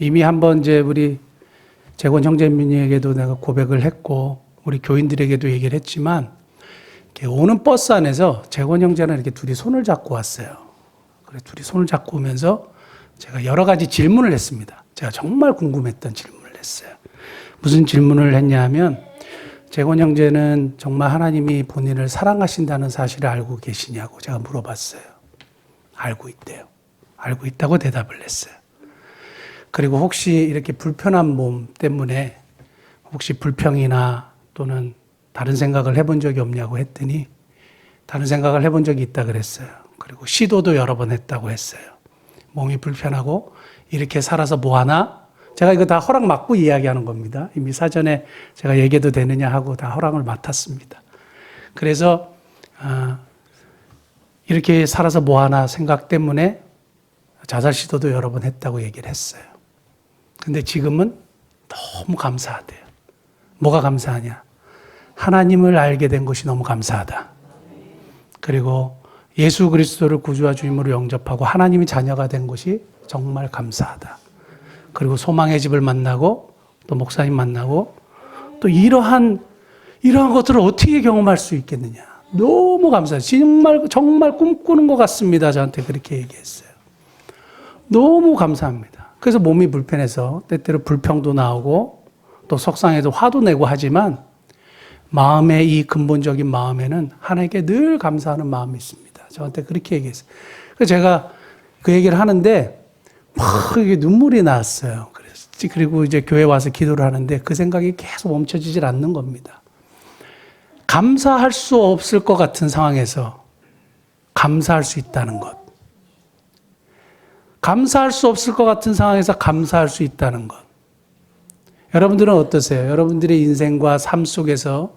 이미 한번 이제 우리 재권 형제님에게도 내가 고백을 했고 우리 교인들에게도 얘기를 했지만 오는 버스 안에서 재권 형제는 이렇게 둘이 손을 잡고 왔어요. 그래 둘이 손을 잡고 오면서 제가 여러 가지 질문을 했습니다. 제가 정말 궁금했던 질문을 했어요. 무슨 질문을 했냐 하면 재권 형제는 정말 하나님이 본인을 사랑하신다는 사실을 알고 계시냐고 제가 물어봤어요. 알고 있대요. 알고 있다고 대답을 했어요. 그리고 혹시 이렇게 불편한 몸 때문에 혹시 불평이나 또는 다른 생각을 해본 적이 없냐고 했더니 다른 생각을 해본 적이 있다 그랬어요. 그리고 시도도 여러 번 했다고 했어요. 몸이 불편하고 이렇게 살아서 뭐하나? 제가 이거 다 허락 받고 이야기하는 겁니다. 이미 사전에 제가 얘기해도 되느냐 하고 다 허락을 맡았습니다. 그래서 이렇게 살아서 뭐하나 생각 때문에 자살 시도도 여러 번 했다고 얘기를 했어요. 근데 지금은 너무 감사하대요. 뭐가 감사하냐? 하나님을 알게 된 것이 너무 감사하다. 그리고 예수 그리스도를 구주와 주님으로 영접하고 하나님의 자녀가 된 것이 정말 감사하다. 그리고 소망의 집을 만나고 또 목사님 만나고 또 이러한 것들을 어떻게 경험할 수 있겠느냐. 너무 감사해요. 정말 꿈꾸는 것 같습니다. 저한테 그렇게 얘기했어요. 너무 감사합니다. 그래서 몸이 불편해서 때때로 불평도 나오고 또 속상해도 화도 내고 하지만 마음의 이 근본적인 마음에는 하나님께 늘 감사하는 마음이 있습니다. 저한테 그렇게 얘기했어요. 그래서 제가 그 얘기를 하는데 막 이게 눈물이 나왔어요. 그리고 이제 교회 와서 기도를 하는데 그 생각이 계속 멈춰지질 않는 겁니다. 감사할 수 없을 것 같은 상황에서 감사할 수 있다는 것. 감사할 수 없을 것 같은 상황에서 감사할 수 있다는 것. 여러분들은 어떠세요? 여러분들의 인생과 삶 속에서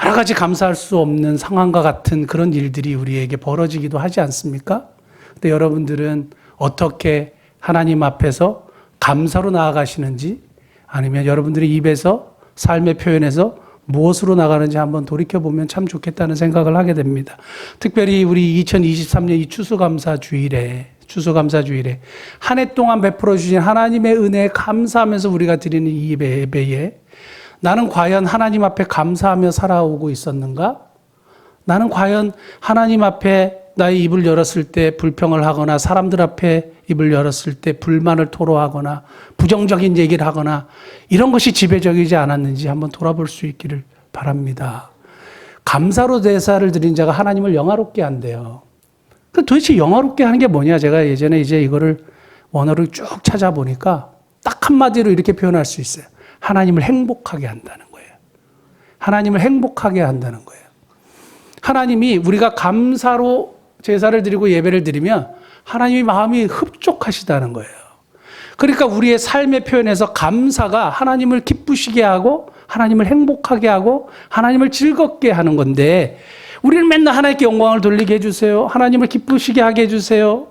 여러 가지 감사할 수 없는 상황과 같은 그런 일들이 우리에게 벌어지기도 하지 않습니까? 근데 여러분들은 어떻게 하나님 앞에서 감사로 나아가시는지 아니면 여러분들의 입에서 삶의 표현에서 무엇으로 나가는지 한번 돌이켜보면 참 좋겠다는 생각을 하게 됩니다. 특별히 우리 2023년 이 추수감사주일에 한 해 동안 베풀어 주신 하나님의 은혜에 감사하면서 우리가 드리는 이 예배에 나는 과연 하나님 앞에 감사하며 살아오고 있었는가? 나는 과연 하나님 앞에 나의 입을 열었을 때 불평을 하거나 사람들 앞에 입을 열었을 때 불만을 토로하거나 부정적인 얘기를 하거나 이런 것이 지배적이지 않았는지 한번 돌아볼 수 있기를 바랍니다. 감사로 대사를 드린 자가 하나님을 영화롭게 한대요. 도대체 영화롭게 하는 게 뭐냐? 제가 예전에 이제 이거를 원어를 쭉 찾아보니까 딱 한마디로 이렇게 표현할 수 있어요. 하나님을 행복하게 한다는 거예요. 하나님을 행복하게 한다는 거예요. 하나님이 우리가 감사로 제사를 드리고 예배를 드리면 하나님의 마음이 흡족하시다는 거예요. 그러니까 우리의 삶의 표현에서 감사가 하나님을 기쁘시게 하고 하나님을 행복하게 하고 하나님을 즐겁게 하는 건데 우리는 맨날 하나님께 영광을 돌리게 해주세요. 하나님을 기쁘시게 하게 해주세요.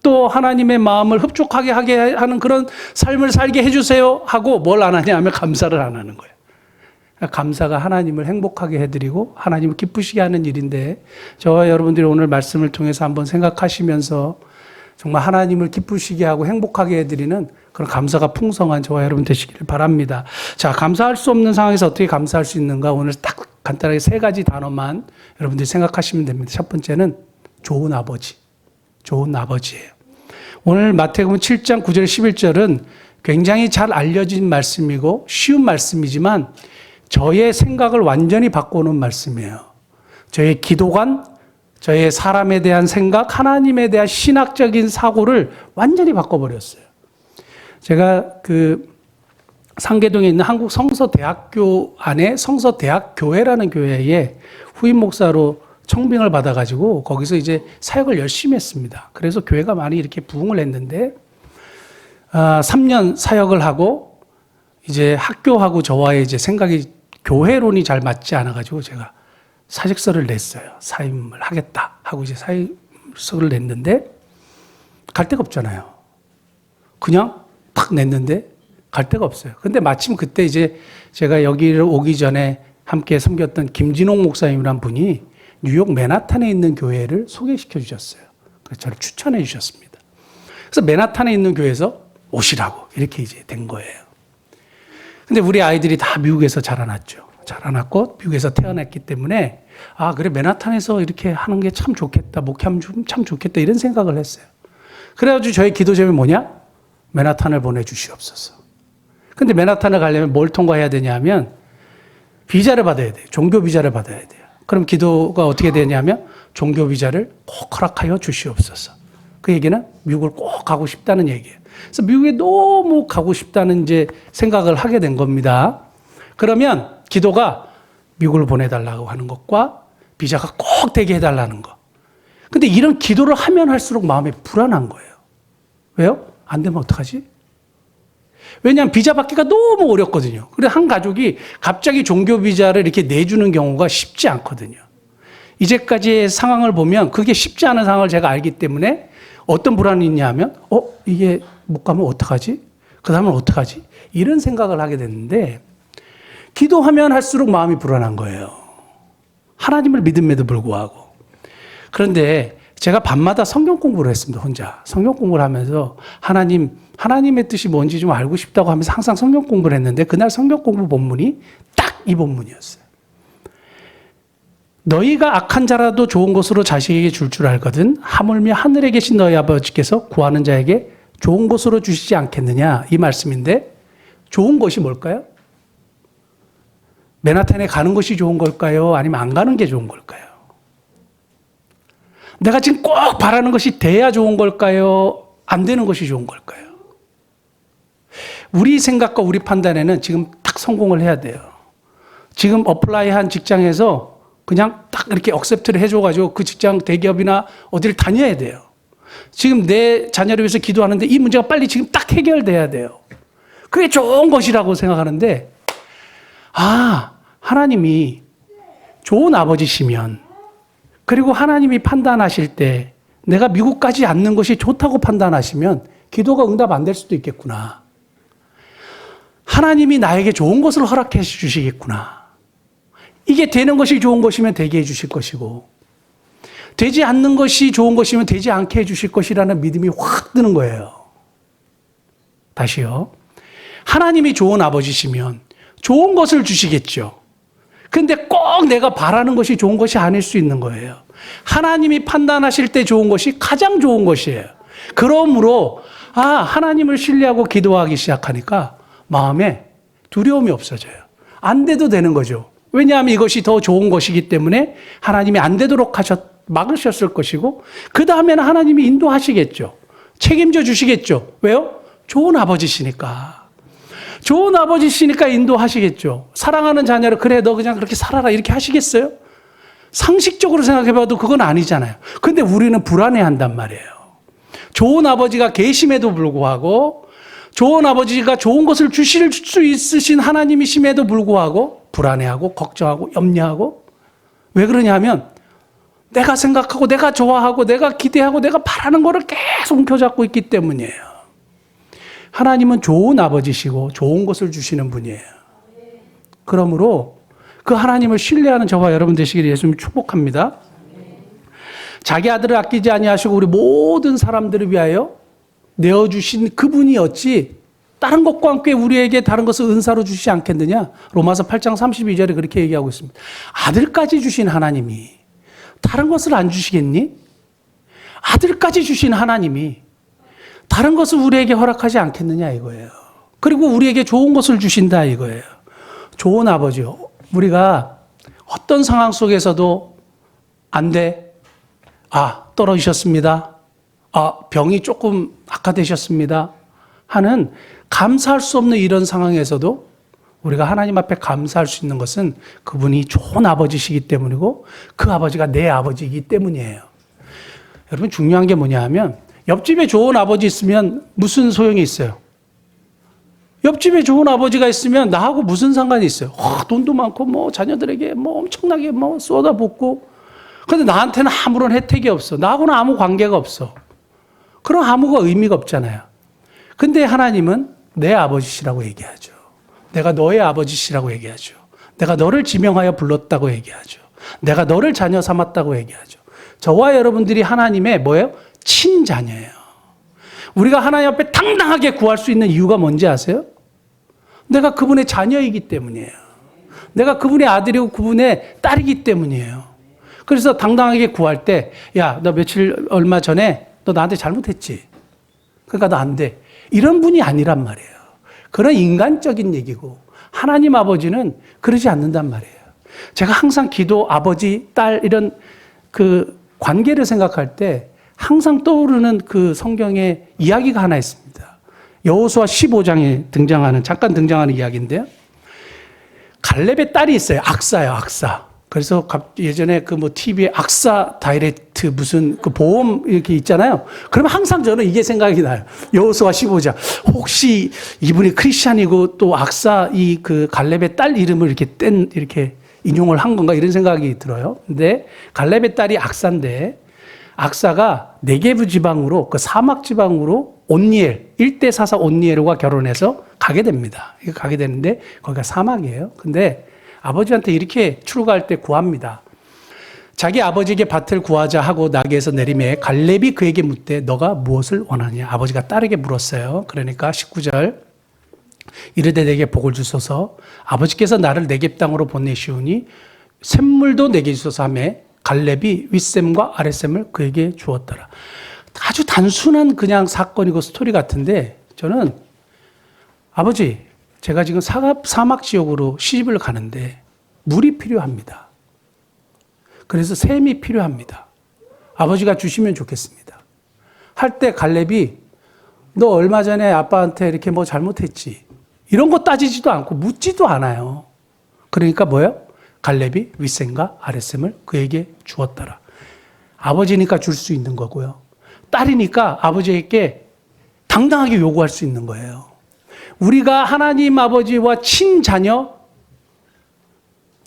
또 하나님의 마음을 흡족하게 하게 하는 그런 삶을 살게 해주세요 하고 뭘 안 하냐 하면 감사를 안 하는 거예요. 감사가 하나님을 행복하게 해드리고 하나님을 기쁘시게 하는 일인데 저와 여러분들이 오늘 말씀을 통해서 한번 생각하시면서 정말 하나님을 기쁘시게 하고 행복하게 해드리는 그런 감사가 풍성한 저와 여러분 되시기를 바랍니다. 자, 감사할 수 없는 상황에서 어떻게 감사할 수 있는가 오늘 딱 간단하게 세 가지 단어만 여러분들이 생각하시면 됩니다. 첫 번째는 좋은 아버지. 좋은 아버지예요. 오늘 마태복음 7장 9절 11절은 굉장히 잘 알려진 말씀이고 쉬운 말씀이지만 저의 생각을 완전히 바꿔놓은 말씀이에요. 저의 기도관, 저의 사람에 대한 생각, 하나님에 대한 신학적인 사고를 완전히 바꿔버렸어요. 제가 상계동에 있는 한국 성서대학교 안에 성서대학교회라는 교회에 후임 목사로 청빙을 받아가지고 거기서 이제 사역을 열심히 했습니다. 그래서 교회가 많이 이렇게 부흥을 했는데 3년 사역을 하고 이제 학교하고 저와의 이제 생각이 교회론이 잘 맞지 않아가지고 제가 사직서를 냈어요. 사임을 하겠다 하고 이제 사직서를 냈는데 갈 데가 없잖아요. 그냥 탁 냈는데 갈 데가 없어요. 근데 마침 그때 이제 제가 여기를 오기 전에 함께 섬겼던 김진홍 목사님이란 분이 뉴욕 맨하탄에 있는 교회를 소개시켜 주셨어요. 그래서 저를 추천해 주셨습니다. 그래서 맨하탄에 있는 교회에서 오시라고 이렇게 이제 된 거예요. 근데 우리 아이들이 다 미국에서 자라났죠. 자라났고 미국에서 태어났기 때문에 아 그래 맨하탄에서 이렇게 하는 게 참 좋겠다. 목회하면 참 좋겠다. 이런 생각을 했어요. 그래가지고 저희 기도 제목이 뭐냐? 맨하탄을 보내주시옵소서. 근데 맨하탄을 가려면 뭘 통과해야 되냐면 비자를 받아야 돼요. 종교 비자를 받아야 돼요. 그럼 기도가 어떻게 되냐면 종교 비자를 꼭 허락하여 주시옵소서. 그 얘기는 미국을 꼭 가고 싶다는 얘기예요. 그래서 미국에 너무 가고 싶다는 이제 생각을 하게 된 겁니다. 그러면 기도가 미국을 보내달라고 하는 것과 비자가 꼭 되게 해달라는 것. 근데 이런 기도를 하면 할수록 마음이 불안한 거예요. 왜요? 안 되면 어떡하지? 왜냐하면 비자 받기가 너무 어렵거든요. 그래서 한 가족이 갑자기 종교 비자를 이렇게 내주는 경우가 쉽지 않거든요. 이제까지의 상황을 보면 그게 쉽지 않은 상황을 제가 알기 때문에 어떤 불안이 있냐 하면 이게 못 가면 어떡하지? 그 다음은 어떡하지? 이런 생각을 하게 됐는데 기도하면 할수록 마음이 불안한 거예요. 하나님을 믿음에도 불구하고. 그런데 제가 밤마다 성경 공부를 했습니다. 혼자. 성경 공부를 하면서 하나님의 뜻이 뭔지 좀 알고 싶다고 하면서 항상 성경 공부를 했는데 그날 성경 공부 본문이 딱 이 본문이었어요. 너희가 악한 자라도 좋은 것으로 자식에게 줄 알거든 하물며 하늘에 계신 너희 아버지께서 구하는 자에게 좋은 것으로 주시지 않겠느냐 이 말씀인데 좋은 것이 뭘까요? 맨하탄에 가는 것이 좋은 걸까요? 아니면 안 가는 게 좋은 걸까요? 내가 지금 꼭 바라는 것이 돼야 좋은 걸까요? 안 되는 것이 좋은 걸까요? 우리 생각과 우리 판단에는 지금 딱 성공을 해야 돼요. 지금 어플라이한 직장에서 그냥 딱 이렇게 억셉트를 해줘가지고 그 직장 대기업이나 어디를 다녀야 돼요. 지금 내 자녀를 위해서 기도하는데 이 문제가 빨리 지금 딱 해결돼야 돼요. 그게 좋은 것이라고 생각하는데 하나님이 좋은 아버지시면 그리고 하나님이 판단하실 때 내가 미국 가지 않는 것이 좋다고 판단하시면 기도가 응답 안 될 수도 있겠구나. 하나님이 나에게 좋은 것을 허락해 주시겠구나. 이게 되는 것이 좋은 것이면 되게 해 주실 것이고 되지 않는 것이 좋은 것이면 되지 않게 해 주실 것이라는 믿음이 확 드는 거예요. 다시요. 하나님이 좋은 아버지시면 좋은 것을 주시겠죠. 근데 꼭 내가 바라는 것이 좋은 것이 아닐 수 있는 거예요. 하나님이 판단하실 때 좋은 것이 가장 좋은 것이에요. 그러므로 하나님을 신뢰하고 기도하기 시작하니까 마음에 두려움이 없어져요. 안 돼도 되는 거죠. 왜냐하면 이것이 더 좋은 것이기 때문에 하나님이 안 되도록 막으셨을 것이고 그 다음에는 하나님이 인도하시겠죠. 책임져 주시겠죠. 왜요? 좋은 아버지시니까. 좋은 아버지시니까 인도하시겠죠. 사랑하는 자녀를 그래 너 그냥 그렇게 살아라 이렇게 하시겠어요? 상식적으로 생각해봐도 그건 아니잖아요. 근데 우리는 불안해한단 말이에요. 좋은 아버지가 계심에도 불구하고 좋은 아버지가 좋은 것을 주실 수 있으신 하나님이심에도 불구하고 불안해하고 걱정하고 염려하고 왜 그러냐면 내가 생각하고 내가 좋아하고 내가 기대하고 내가 바라는 거를 계속 움켜잡고 있기 때문이에요. 하나님은 좋은 아버지시고 좋은 것을 주시는 분이에요. 그러므로 그 하나님을 신뢰하는 저와 여러분 되시기를 예수님 축복합니다. 자기 아들을 아끼지 아니하시고 우리 모든 사람들을 위하여 내어주신 그분이 어찌 다른 것과 함께 우리에게 다른 것을 은사로 주시지 않겠느냐. 로마서 8장 32절에 그렇게 얘기하고 있습니다. 아들까지 주신 하나님이 다른 것을 안 주시겠니? 아들까지 주신 하나님이 다른 것을 우리에게 허락하지 않겠느냐 이거예요. 그리고 우리에게 좋은 것을 주신다 이거예요. 좋은 아버지요. 우리가 어떤 상황 속에서도 안 돼. 떨어지셨습니다. 병이 조금 악화되셨습니다. 하는 감사할 수 없는 이런 상황에서도 우리가 하나님 앞에 감사할 수 있는 것은 그분이 좋은 아버지시기 때문이고 그 아버지가 내 아버지이기 때문이에요. 여러분 중요한 게 뭐냐 하면 옆집에 좋은 아버지 있으면 무슨 소용이 있어요? 옆집에 좋은 아버지가 있으면 나하고 무슨 상관이 있어요? 돈도 많고 자녀들에게 엄청나게 쏟아붓고 근데 나한테는 아무런 혜택이 없어. 나하고는 아무 관계가 없어. 그럼 아무가 의미가 없잖아요. 근데 하나님은 내 아버지시라고 얘기하죠. 내가 너의 아버지시라고 얘기하죠. 내가 너를 지명하여 불렀다고 얘기하죠. 내가 너를 자녀 삼았다고 얘기하죠. 저와 여러분들이 하나님의 뭐예요? 친자녀예요. 우리가 하나님 앞에 당당하게 구할 수 있는 이유가 뭔지 아세요? 내가 그분의 자녀이기 때문이에요. 내가 그분의 아들이고 그분의 딸이기 때문이에요. 그래서 당당하게 구할 때, 야, 너 얼마 전에 너 나한테 잘못했지? 그러니까 너 안 돼. 이런 분이 아니란 말이에요. 그런 인간적인 얘기고, 하나님 아버지는 그러지 않는단 말이에요. 제가 항상 기도, 아버지, 딸, 이런 그 관계를 생각할 때 항상 떠오르는 그 성경의 이야기가 하나 있습니다. 여호수아 15장에 잠깐 등장하는 이야기인데요. 갈렙의 딸이 있어요. 악사예요, 악사. 그래서 예전에 그 뭐 TV에 악사 다이렉트 무슨 그 보험 이렇게 있잖아요. 그러면 항상 저는 이게 생각이 나요. 여호수아 15장. 혹시 이분이 크리스찬이고 또 악사 이 그 갈렙의 딸 이름을 이렇게 인용을 한 건가 이런 생각이 들어요. 근데 갈렙의 딸이 악사인데 악사가 네게브 지방으로 그 사막 지방으로 온니엘 1대 사사 온니엘과 결혼해서 가게 됩니다. 가게 되는데 거기가 사막이에요. 근데 아버지한테 이렇게 출가할 때 구합니다. 자기 아버지에게 밭을 구하자 하고 나귀에서 내리매 갈렙이 그에게 묻되 너가 무엇을 원하냐? 아버지가 딸에게 물었어요. 그러니까 19절 이르되 내게 복을 주소서 아버지께서 나를 네겝 땅으로 보내시오니 샘물도 내게 주소서 하매 갈렙이 윗샘과 아랫샘을 그에게 주었더라. 아주 단순한 그냥 사건이고 스토리 같은데 저는 아버지 제가 지금 사막 지역으로 시집을 가는데 물이 필요합니다. 그래서 샘이 필요합니다. 아버지가 주시면 좋겠습니다. 할 때 갈렙이 너 얼마 전에 아빠한테 이렇게 뭐 잘못했지? 이런 거 따지지도 않고 묻지도 않아요. 그러니까 뭐예요? 갈렙이 윗샘과 아랫샘을 그에게 주었더라. 아버지니까 줄 수 있는 거고요. 딸이니까 아버지에게 당당하게 요구할 수 있는 거예요. 우리가 하나님 아버지와 친자녀,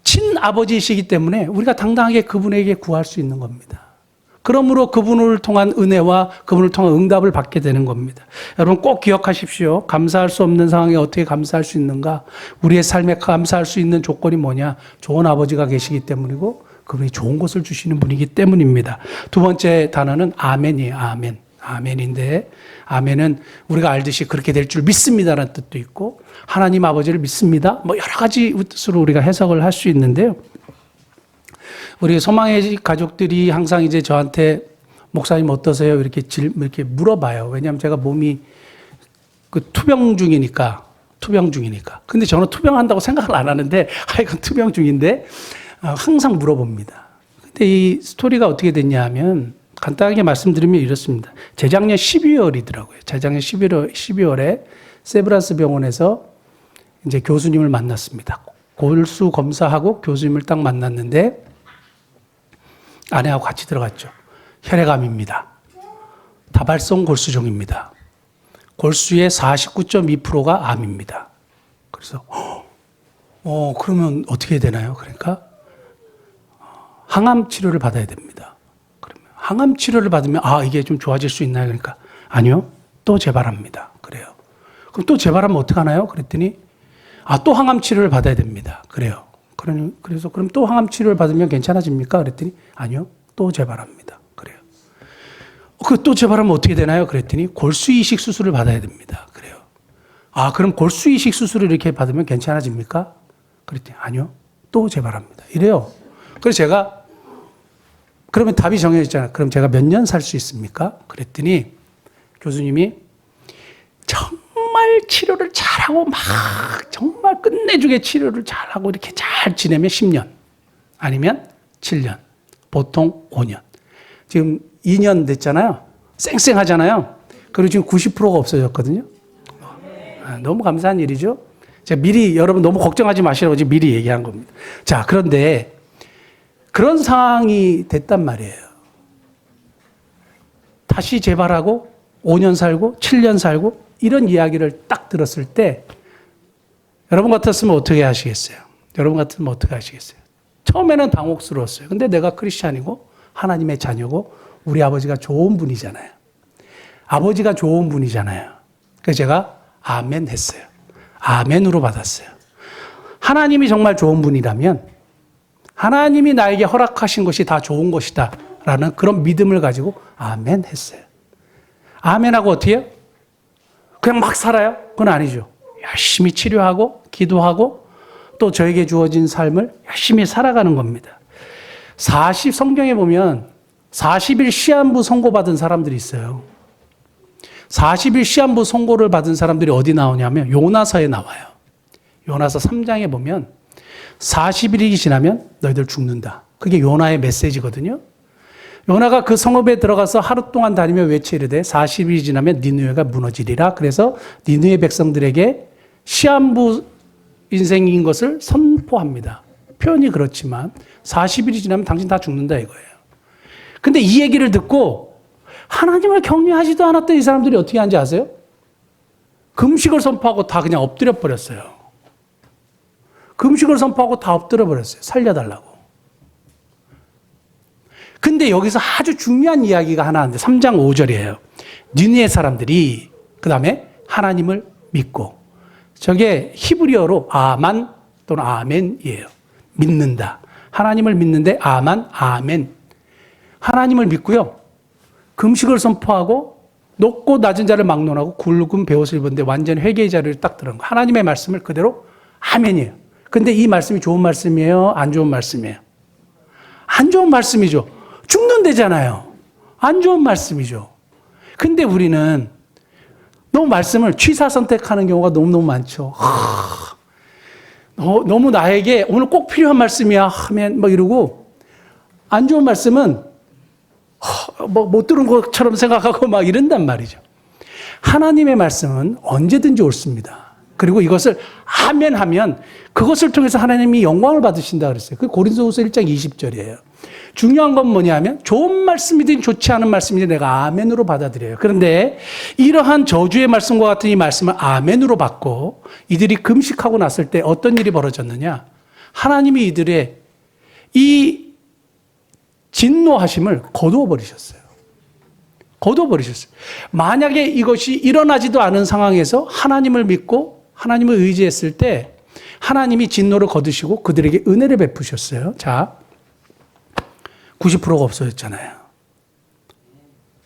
친아버지이시기 때문에 우리가 당당하게 그분에게 구할 수 있는 겁니다. 그러므로 그분을 통한 은혜와 그분을 통한 응답을 받게 되는 겁니다. 여러분 꼭 기억하십시오. 감사할 수 없는 상황에 어떻게 감사할 수 있는가? 우리의 삶에 감사할 수 있는 조건이 뭐냐? 좋은 아버지가 계시기 때문이고 그분이 좋은 것을 주시는 분이기 때문입니다. 두 번째 단어는 아멘이에요. 아멘. 아멘인데 아멘은 우리가 알듯이 그렇게 될 줄 믿습니다라는 뜻도 있고 하나님 아버지를 믿습니다. 뭐 여러 가지 뜻으로 우리가 해석을 할 수 있는데요. 우리 소망의 가족들이 항상 이제 저한테 목사님 어떠세요? 이렇게 물어봐요. 왜냐하면 제가 몸이 그 투병 중이니까. 근데 저는 투병한다고 생각을 안 하는데 하여간 투병 중인데 항상 물어봅니다. 근데 이 스토리가 어떻게 됐냐 하면 간단하게 말씀드리면 이렇습니다. 재작년 12월이더라고요. 재작년 12월에 세브란스 병원에서 이제 교수님을 만났습니다. 골수 검사하고 교수님을 딱 만났는데 아내하고 같이 들어갔죠. 혈액암입니다. 다발성 골수종입니다. 골수의 49.2%가 암입니다. 그래서 그러면 어떻게 해야 되나요? 그러니까 항암 치료를 받아야 됩니다. 그러면 항암 치료를 받으면 이게 좀 좋아질 수 있나요? 그러니까 아니요. 또 재발합니다. 그래요. 그럼 또 재발하면 어떡하나요? 그랬더니 또 항암 치료를 받아야 됩니다. 그래요. 그래서 그럼 또 항암 치료를 받으면 괜찮아집니까? 그랬더니 아니요. 또 재발합니다. 그래요. 또 재발하면 어떻게 되나요? 그랬더니 골수 이식 수술을 받아야 됩니다. 그래요. 그럼 골수 이식 수술을 이렇게 받으면 괜찮아집니까? 그랬더니 아니요. 또 재발합니다. 이래요. 그래서 제가 그러면 답이 정해져 있잖아요. 그럼 제가 몇 년 살 수 있습니까? 그랬더니 교수님이 정말 치료를 잘하고 정말 끝내주게 치료를 잘하고 이렇게 잘 지내면 10년 아니면 7년 보통 5년 지금 2년 됐잖아요. 쌩쌩하잖아요. 그리고 지금 90%가 없어졌거든요. 너무 감사한 일이죠. 제가 미리 여러분 너무 걱정하지 마시라고 지금 미리 얘기한 겁니다. 자, 그런데 그런 상황이 됐단 말이에요. 다시 재발하고 5년 살고 7년 살고 이런 이야기를 딱 들었을 때 여러분 같았으면 어떻게 하시겠어요? 여러분 같으면 어떻게 하시겠어요? 처음에는 당혹스러웠어요. 근데 내가 크리스찬이고 하나님의 자녀고 우리 아버지가 좋은 분이잖아요. 아버지가 좋은 분이잖아요. 그래서 제가 아멘 했어요. 아멘으로 받았어요. 하나님이 정말 좋은 분이라면 하나님이 나에게 허락하신 것이 다 좋은 것이다 라는 그런 믿음을 가지고 아멘 했어요. 아멘하고 어떻게 해요? 그냥 막 살아요? 그건 아니죠. 열심히 치료하고 기도하고 또 저에게 주어진 삶을 열심히 살아가는 겁니다. 성경에 보면 40일 시한부 선고받은 사람들이 있어요. 40일 시한부 선고를 받은 사람들이 어디 나오냐면 요나서에 나와요. 요나서 3장에 보면 40일이 지나면 너희들 죽는다. 그게 요나의 메시지거든요. 요나가 그 성읍에 들어가서 하루 동안 다니며 외치르되 40일이 지나면 니느웨가 무너지리라. 그래서 니느웨 백성들에게 시한부 인생인 것을 선포합니다. 표현이 그렇지만 40일이 지나면 당신 다 죽는다 이거예요. 근데 이 얘기를 듣고 하나님을 경외하지도 않았던 이 사람들이 어떻게 하는지 아세요? 금식을 선포하고 다 그냥 엎드려 버렸어요. 금식을 선포하고 다 엎드려 버렸어요. 살려달라고. 근데 여기서 아주 중요한 이야기가 하나 있는데 3장 5절이에요. 니느웨 사람들이 그 다음에 하나님을 믿고, 저게 히브리어로 아만 또는 아멘이에요. 믿는다. 하나님을 믿는데 아만, 아멘. 하나님을 믿고요. 금식을 선포하고 높고 낮은 자를 막론하고 굵은 베옷을 입었는데 완전 회개의 자리를 딱 들은 거. 하나님의 말씀을 그대로 아멘이에요. 근데 이 말씀이 좋은 말씀이에요? 안 좋은 말씀이에요? 안 좋은 말씀이죠. 죽는다잖아요. 안 좋은 말씀이죠. 근데 우리는 너무 말씀을 취사 선택하는 경우가 너무너무 많죠. 너무 나에게 오늘 꼭 필요한 말씀이야 하면 막 이러고, 안 좋은 말씀은 못 들은 것처럼 생각하고 막 이런단 말이죠. 하나님의 말씀은 언제든지 옳습니다. 그리고 이것을 아멘 하면 그것을 통해서 하나님이 영광을 받으신다 그랬어요. 그 고린도후서 1장 20절이에요. 중요한 건 뭐냐면 좋은 말씀이든 좋지 않은 말씀이든 내가 아멘으로 받아들여요. 그런데 이러한 저주의 말씀과 같은 이 말씀을 아멘으로 받고 이들이 금식하고 났을 때 어떤 일이 벌어졌느냐? 하나님이 이들의 이 진노하심을 거두어 버리셨어요. 거두어 버리셨어요. 만약에 이것이 일어나지도 않은 상황에서 하나님을 믿고 하나님을 의지했을 때 하나님이 진노를 거두시고 그들에게 은혜를 베푸셨어요. 자, 90%가 없어졌잖아요.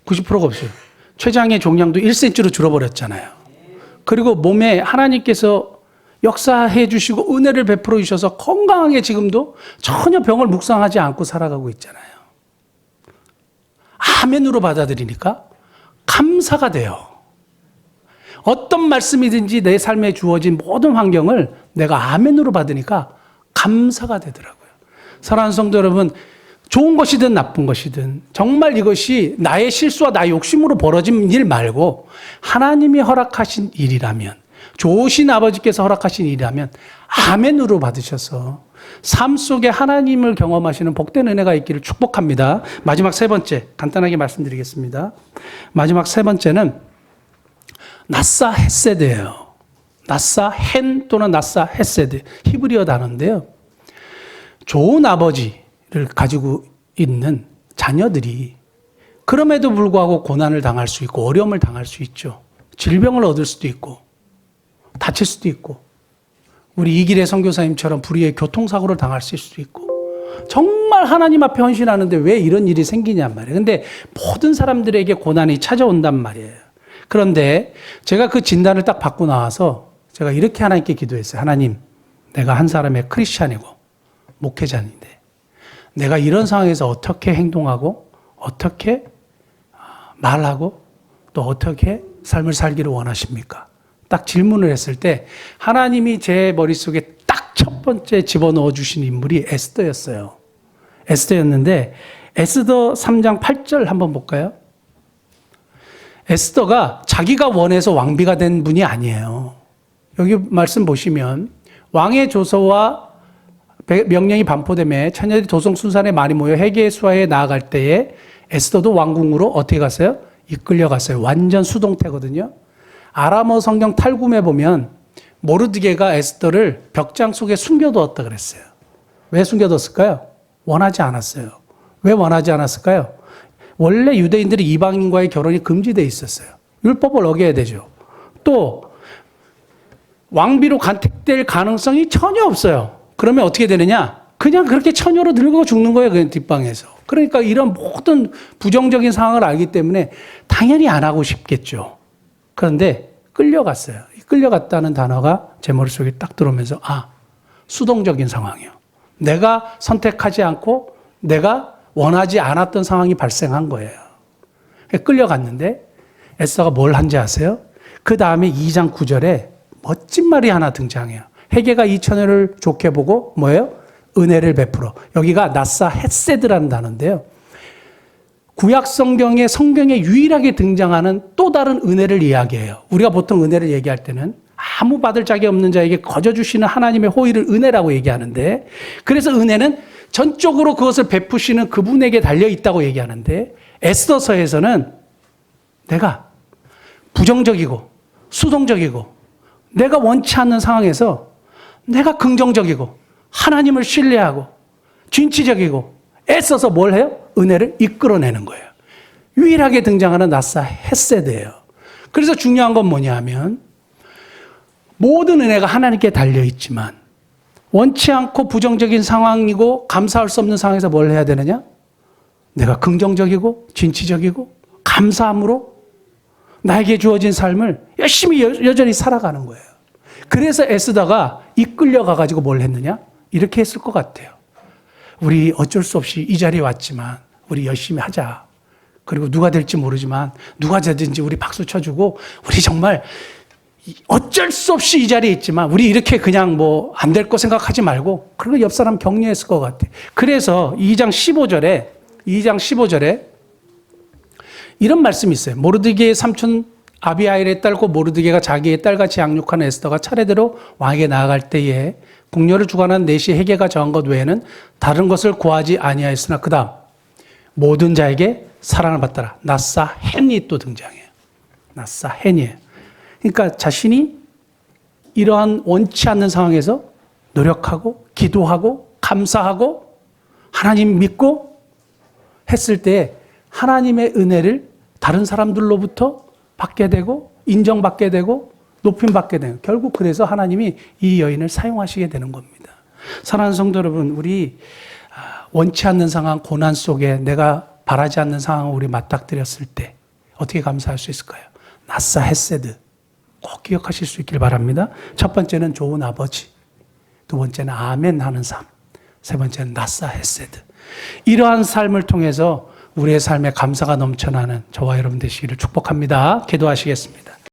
90%가 없어요. 췌장의 종양도 1cm로 줄어버렸잖아요. 그리고 몸에 하나님께서 역사해 주시고 은혜를 베풀어 주셔서 건강하게 지금도 전혀 병을 묵상하지 않고 살아가고 있잖아요. 아멘으로 받아들이니까 감사가 돼요. 어떤 말씀이든지 내 삶에 주어진 모든 환경을 내가 아멘으로 받으니까 감사가 되더라고요. 사랑하는 성도 여러분, 좋은 것이든 나쁜 것이든 정말 이것이 나의 실수와 나의 욕심으로 벌어진 일 말고 하나님이 허락하신 일이라면, 좋으신 아버지께서 허락하신 일이라면 아멘으로 받으셔서 삶 속에 하나님을 경험하시는 복된 은혜가 있기를 축복합니다. 마지막 세 번째 간단하게 말씀드리겠습니다. 마지막 세 번째는 나사 헤세드예요. 나사 헨 또는 나사 헤세드, 히브리어 단어인데요. 좋은 아버지를 가지고 있는 자녀들이 그럼에도 불구하고 고난을 당할 수 있고 어려움을 당할 수 있죠. 질병을 얻을 수도 있고 다칠 수도 있고, 우리 이길의 선교사님처럼 불의의 교통사고를 당할 수도 있고, 정말 하나님 앞에 헌신하는데 왜 이런 일이 생기냔 말이에요. 근데 모든 사람들에게 고난이 찾아온단 말이에요. 그런데 제가 그 진단을 딱 받고 나와서 제가 이렇게 하나님께 기도했어요. 하나님, 내가 한 사람의 크리스찬이고 목회자인데 내가 이런 상황에서 어떻게 행동하고 어떻게 말하고 또 어떻게 삶을 살기를 원하십니까? 딱 질문을 했을 때 하나님이 제 머릿속에 딱 첫 번째 집어넣어 주신 인물이 에스더였어요. 에스더였는데 에스더 3장 8절 한번 볼까요? 에스더가 자기가 원해서 왕비가 된 분이 아니에요. 여기 말씀 보시면 왕의 조서와 명령이 반포되며 처녀들이 도성순산에 많이 모여 회개 수하에 나아갈 때에 에스더도 왕궁으로 어떻게 갔어요? 이끌려 갔어요. 완전 수동태거든요. 아람어 성경 탈굼에 보면 모르드게가 에스더를 벽장 속에 숨겨두었다 그랬어요. 왜 숨겨뒀을까요? 원하지 않았어요. 왜 원하지 않았을까요? 원래 유대인들이 이방인과의 결혼이 금지되어 있었어요. 율법을 어겨야 되죠. 또 왕비로 간택될 가능성이 전혀 없어요. 그러면 어떻게 되느냐? 그냥 그렇게 처녀로 늙어 죽는 거예요. 그냥 뒷방에서. 그러니까 이런 모든 부정적인 상황을 알기 때문에 당연히 안 하고 싶겠죠. 그런데 끌려갔어요. 이 끌려갔다는 단어가 제 머릿속에 딱 들어오면서 수동적인 상황이요. 내가 선택하지 않고 내가 원하지 않았던 상황이 발생한 거예요. 끌려갔는데 에스더가 뭘 한지 아세요? 그 다음에 2장 9절에 멋진 말이 하나 등장해요. 회개가 2천회를 좋게 보고 뭐예요? 은혜를 베풀어. 여기가 나사 헷세드라는 단어인데요. 구약 성경에 유일하게 등장하는 또 다른 은혜를 이야기해요. 우리가 보통 은혜를 얘기할 때는 아무 받을 자격 없는 자에게 거저 주시는 하나님의 호의를 은혜라고 얘기하는데, 그래서 은혜는 전적으로 그것을 베푸시는 그분에게 달려 있다고 얘기하는데, 에스더서에서는 내가 부정적이고 수동적이고 내가 원치 않는 상황에서 내가 긍정적이고 하나님을 신뢰하고 진취적이고 애써서 뭘 해요? 은혜를 이끌어내는 거예요. 유일하게 등장하는 나사 헷세드예요. 그래서 중요한 건 뭐냐 하면 모든 은혜가 하나님께 달려있지만 원치 않고 부정적인 상황이고 감사할 수 없는 상황에서 뭘 해야 되느냐? 내가 긍정적이고 진취적이고 감사함으로 나에게 주어진 삶을 열심히 여전히 살아가는 거예요. 그래서 에스더가 이끌려가가지고 뭘 했느냐? 이렇게 했을 것 같아요. 우리 어쩔 수 없이 이 자리에 왔지만 우리 열심히 하자. 그리고 누가 될지 모르지만 누가 되든지 우리 박수 쳐주고 우리 정말 어쩔 수 없이 이 자리에 있지만 우리 이렇게 그냥 뭐 안 될 거 생각하지 말고, 그리고 옆 사람 격려했을 것 같아. 그래서 2장 15절에 이런 말씀이 있어요. 모르드게의 삼촌 아비하일의 딸고 모르드게가 자기의 딸같이 양육하는 에스더가 차례대로 왕에게 나아갈 때에 궁녀를 주관한 넷이 회개가 정한 것 외에는 다른 것을 구하지 아니하였으나 그 다음 모든 자에게 사랑을 받더라. 나사 헨이 또 등장해요. 나사 헨이에요. 그러니까 자신이 이러한 원치 않는 상황에서 노력하고 기도하고 감사하고 하나님 믿고 했을 때 하나님의 은혜를 다른 사람들로부터 받게 되고 인정받게 되고 높임받게 되는, 결국 그래서 하나님이 이 여인을 사용하시게 되는 겁니다. 사랑하는 성도 여러분, 우리 원치 않는 상황, 고난 속에 내가 바라지 않는 상황을 우리 맞닥뜨렸을 때 어떻게 감사할 수 있을까요? 나사 헷세드 꼭 기억하실 수 있길 바랍니다. 첫 번째는 좋은 아버지, 두 번째는 아멘 하는 삶, 세 번째는 나사 헷세드. 이러한 삶을 통해서 우리의 삶에 감사가 넘쳐나는 저와 여러분 되시기를 축복합니다. 기도하시겠습니다.